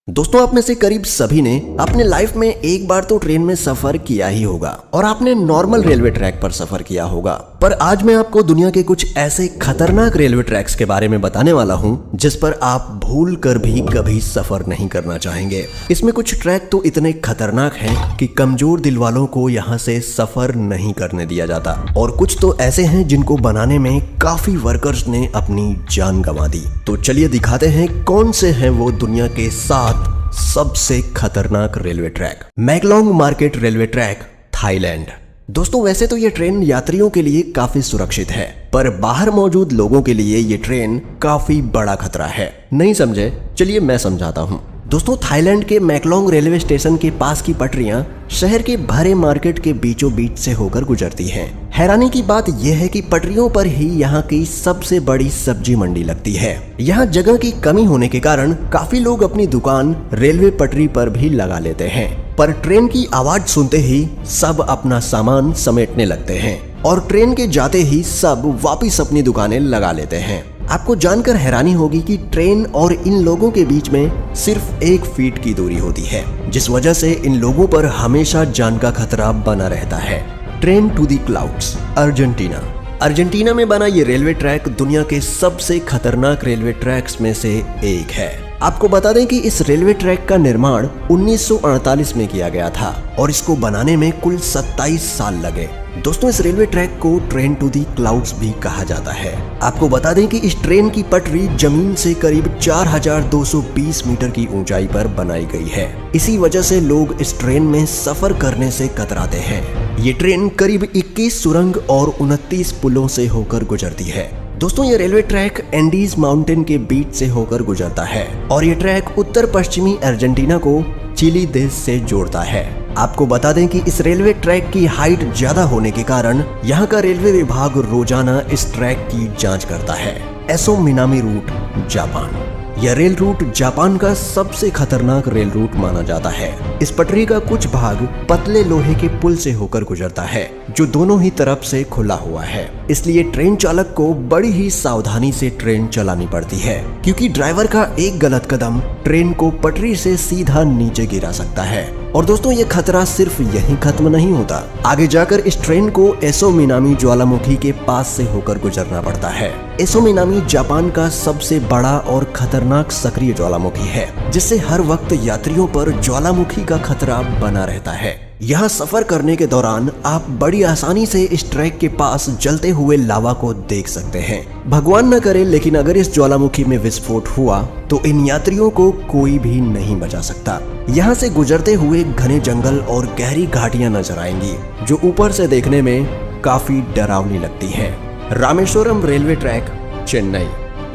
दोस्तों, आप में से करीब सभी ने अपने लाइफ में एक बार तो ट्रेन में सफर किया ही होगा और आपने नॉर्मल रेलवे ट्रैक पर सफर किया होगा। पर आज मैं आपको दुनिया के कुछ ऐसे खतरनाक रेलवे ट्रैक्स के बारे में बताने वाला हूं जिस पर आप भूल कर भी कभी सफर नहीं करना चाहेंगे। इसमें कुछ ट्रैक तो इतने खतरनाक हैं कि कमजोर दिल वालों को यहाँ से सफर नहीं करने दिया जाता, और कुछ तो ऐसे हैं जिनको बनाने में काफी वर्कर्स ने अपनी जान गंवा दी। तो चलिए दिखाते हैं कौन से हैं वो दुनिया के 7 सबसे खतरनाक railway track. Maeklong market railway track, Thailand. दोस्तों, वैसे तो ये ट्रेन यात्रियों के लिए काफी सुरक्षित है, पर बाहर मौजूद लोगों के लिए ये ट्रेन काफी बड़ा खतरा है। नहीं समझे? चलिए मैं समझाता हूँ। दोस्तों, थाईलैंड के मैकलोंग रेलवे स्टेशन के पास की पटरियां शहर के भरे मार्केट के बीचों बीच से होकर गुजरती हैं। हैरानी की बात यह है कि पटरियों पर ही यहाँ की सबसे बड़ी सब्जी मंडी लगती है। यहाँ जगह की कमी होने के कारण काफी लोग अपनी दुकान रेलवे पटरी पर भी लगा लेते हैं, पर ट्रेन की आवाज सुनते ही सब अपना सामान समेटने लगते हैं और ट्रेन के जाते ही सब वापिस अपनी दुकानें लगा लेते हैं। आपको जानकर हैरानी होगी कि ट्रेन और इन लोगों के बीच में सिर्फ 1 फीट की दूरी होती है, जिस वजह से इन लोगों पर हमेशा जान का खतरा बना रहता है। Train to the clouds, Argentina. Argentina में बना ये रेलवे ट्रैक दुनिया के सबसे खतरनाक रेलवे ट्रैक्स में से एक है। आपको बता दें कि इस रेलवे ट्रैक का निर्माण 1948 में किया गया था और इसको बनाने में कुल 27 साल लगे। दोस्तों, इस रेलवे ट्रैक को ट्रेन टू दी क्लाउड्स भी कहा जाता है। आपको बता दें कि इस ट्रेन की पटरी जमीन से करीब 4220 मीटर की ऊंचाई पर बनाई गई है। इसी वजह से लोग इस ट्रेन में सफर करने से कतराते हैं। ये ट्रेन करीब 21 सुरंग और 29 पुलों से होकर गुजरती है। दोस्तों, ये रेलवे ट्रैक एंडीज माउंटेन के बीच से होकर गुजरता है और ये ट्रैक उत्तर पश्चिमी अर्जेंटीना को चिली देश से जोड़ता है। आपको बता दें कि इस रेलवे ट्रैक की हाइट ज्यादा होने के कारण यहाँ का रेलवे विभाग रोजाना इस ट्रैक की जांच करता है। Aso Minami route, Japan. यह रेल रूट जापान का सबसे खतरनाक रेल रूट माना जाता है। इस पटरी का कुछ भाग पतले लोहे के पुल से होकर गुजरता है, जो दोनों ही तरफ से खुला हुआ है। इसलिए ट्रेन चालक को बड़ी ही सावधानी से ट्रेन चलानी पड़ती है, क्योंकि ड्राइवर का एक गलत कदम ट्रेन को पटरी से सीधा नीचे गिरा सकता है। और दोस्तों, ये खतरा सिर्फ यहीं खत्म नहीं होता। आगे जाकर इस ट्रेन को एसो मिनामी ज्वालामुखी के पास से होकर गुजरना पड़ता है। एसो मिनामी जापान का सबसे बड़ा और खतरनाक सक्रिय ज्वालामुखी है, जिससे हर वक्त यात्रियों पर ज्वालामुखी का खतरा बना रहता है। यहाँ सफर करने के दौरान आप बड़ी आसानी से इस ट्रैक के पास जलते हुए लावा को देख सकते हैं। भगवान न करे, लेकिन अगर इस ज्वालामुखी में विस्फोट हुआ तो इन यात्रियों को कोई भी नहीं बचा सकता। यहाँ से गुजरते हुए घने जंगल और गहरी घाटियां नजर आएंगी, जो ऊपर से देखने में काफी डरावनी लगती हैं। Rameswaram railway track, Chennai.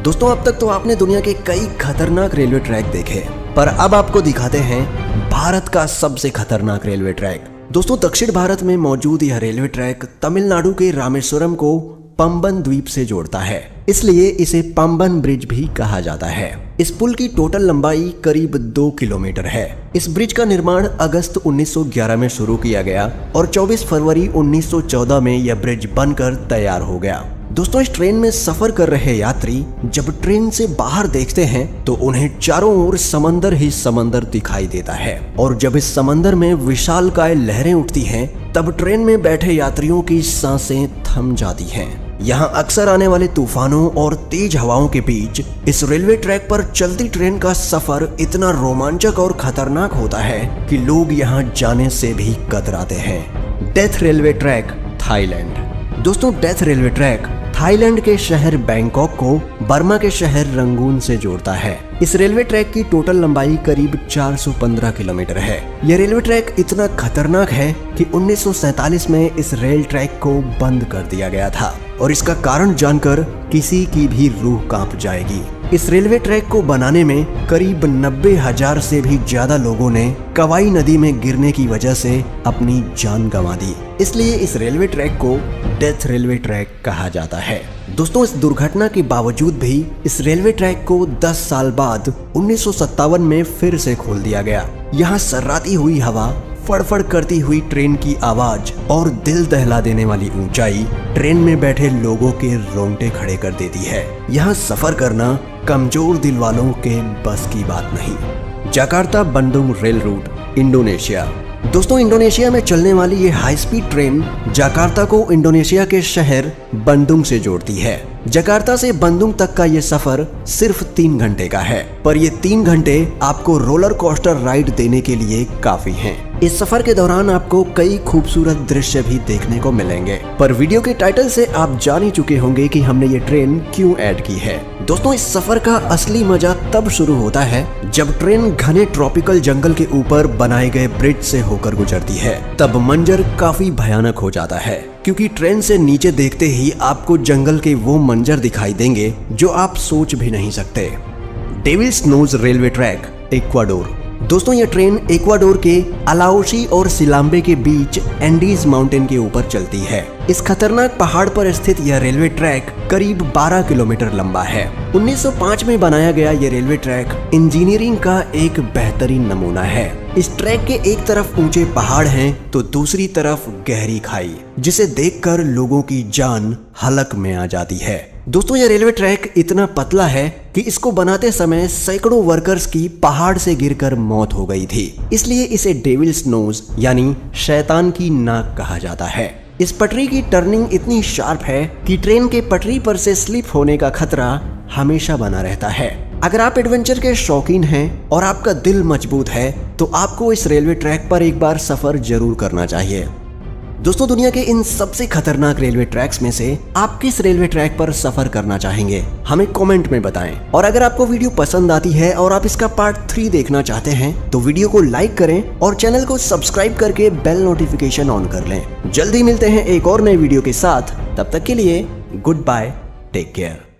दोस्तों, अब तक तो आपने दुनिया के कई खतरनाक रेलवे ट्रैक देखे, पर अब आपको दिखाते हैं भारत का सबसे खतरनाक रेलवे ट्रैक। दोस्तों, दक्षिण भारत में मौजूद यह रेलवे ट्रैक तमिलनाडु के रामेश्वरम को पंबन द्वीप से जोड़ता है, इसलिए इसे पंबन ब्रिज भी कहा जाता है। इस पुल की टोटल लंबाई करीब 2 किलोमीटर है। इस ब्रिज का निर्माण अगस्त 1911 में शुरू किया गया और 24 फरवरी 1914 में यह ब्रिज बनकर तैयार हो गया। दोस्तों, इस ट्रेन में सफर कर रहे यात्री जब ट्रेन से बाहर देखते हैं तो उन्हें चारों ओर समंदर ही समंदर दिखाई देता है, और जब इस समंदर में विशालकाय लहरें उठती हैं तब ट्रेन में बैठे यात्रियों की सांसें थम जाती हैं। यहाँ अक्सर आने वाले तूफानों और तेज हवाओं के बीच इस रेलवे ट्रैक पर चलती ट्रेन का सफर इतना रोमांचक और खतरनाक होता है कि लोग यहाँ जाने से भी कतराते हैं। Death railway track, Thailand. दोस्तों, डेथ रेलवे ट्रैक थाईलैंड के शहर बैंकॉक को बर्मा के शहर रंगून से जोड़ता है। इस रेलवे ट्रैक की टोटल लंबाई करीब 415 किलोमीटर है। यह रेलवे ट्रैक इतना खतरनाक है कि 1947 में इस रेल ट्रैक को बंद कर दिया गया था, और इसका कारण जानकर किसी की भी रूह कांप जाएगी। इस रेलवे ट्रैक को बनाने में करीब 90,000 से भी ज्यादा लोगों ने कवाई नदी में गिरने की वजह से अपनी जान गंवा दी, इसलिए इस रेलवे ट्रैक को डेथ रेलवे ट्रैक कहा जाता है। दोस्तों, इस दुर्घटना के बावजूद भी इस रेलवे ट्रैक को 10 साल बाद 1957 में फिर से खोल दिया गया। यहाँ सर्राती हुई हवा, फड़फड़ करती हुई ट्रेन की आवाज और दिल दहला देने वाली ऊंचाई ट्रेन में बैठे लोगों के रोंगटे खड़े कर देती है। यहाँ सफर करना कमजोर दिल वालों के बस की बात नहीं। Jakarta Bandung rail route, Indonesia. दोस्तों, इंडोनेशिया में चलने वाली ये हाई स्पीड ट्रेन जकार्ता को इंडोनेशिया के शहर बंदुंग से जोड़ती है। जकार्ता से बंदुंग तक का ये सफर सिर्फ 3 घंटे का है, पर ये 3 घंटे आपको रोलर कोस्टर राइड देने के लिए काफी हैं। इस सफर के दौरान आपको कई खूबसूरत दृश्य भी देखने को मिलेंगे, पर वीडियो के टाइटल से आप जान ही चुके होंगे कि हमने ये ट्रेन क्यों ऐड की है। दोस्तों, इस सफर का असली मजा तब शुरू होता है जब ट्रेन घने ट्रॉपिकल जंगल के ऊपर बनाए गए ब्रिज से होकर गुजरती है। तब मंजर काफी भयानक हो जाता है, क्योंकि ट्रेन से नीचे देखते ही आपको जंगल के वो मंजर दिखाई देंगे जो आप सोच भी नहीं सकते। Devil's Nose railway track, Ecuador. दोस्तों, ये ट्रेन इक्वाडोर के अलाओशी और सिलाम्बे के बीच एंडीज माउंटेन के ऊपर चलती है। इस खतरनाक पहाड़ पर स्थित यह रेलवे ट्रैक करीब 12 किलोमीटर लंबा है। 1905 में बनाया गया ये रेलवे ट्रैक इंजीनियरिंग का एक बेहतरीन नमूना है। इस ट्रैक के एक तरफ ऊंचे पहाड़ हैं तो दूसरी तरफ गहरी खाई, जिसे देखकर लोगों की जान हलक में आ जाती है। दोस्तों, यह रेलवे ट्रैक इतना पतला है कि इसको बनाते समय सैकड़ों वर्कर्स की पहाड़ से गिरकर मौत हो गई थी। इसलिए इसे डेविल्स नोज यानी शैतान की नाक कहा जाता है। इस पटरी की टर्निंग इतनी शार्प है कि ट्रेन के पटरी पर से स्लिप होने का खतरा हमेशा बना रहता है। अगर आप एडवेंचर के शौकीन हैं और आपका दिल मजबूत है तो आपको इस रेलवे ट्रैक पर एक बार सफर जरूर करना चाहिए। दोस्तों, दुनिया के इन सबसे खतरनाक रेलवे ट्रैक्स में से आप किस रेलवे ट्रैक पर सफर करना चाहेंगे, हमें कमेंट में बताएं। और अगर आपको वीडियो पसंद आती है और आप इसका पार्ट 3 देखना चाहते हैं तो वीडियो को लाइक करें और चैनल को सब्सक्राइब करके बेल नोटिफिकेशन ऑन कर लें। जल्दी मिलते हैं एक और नए वीडियो के साथ, तब तक के लिए गुड बाय, टेक केयर।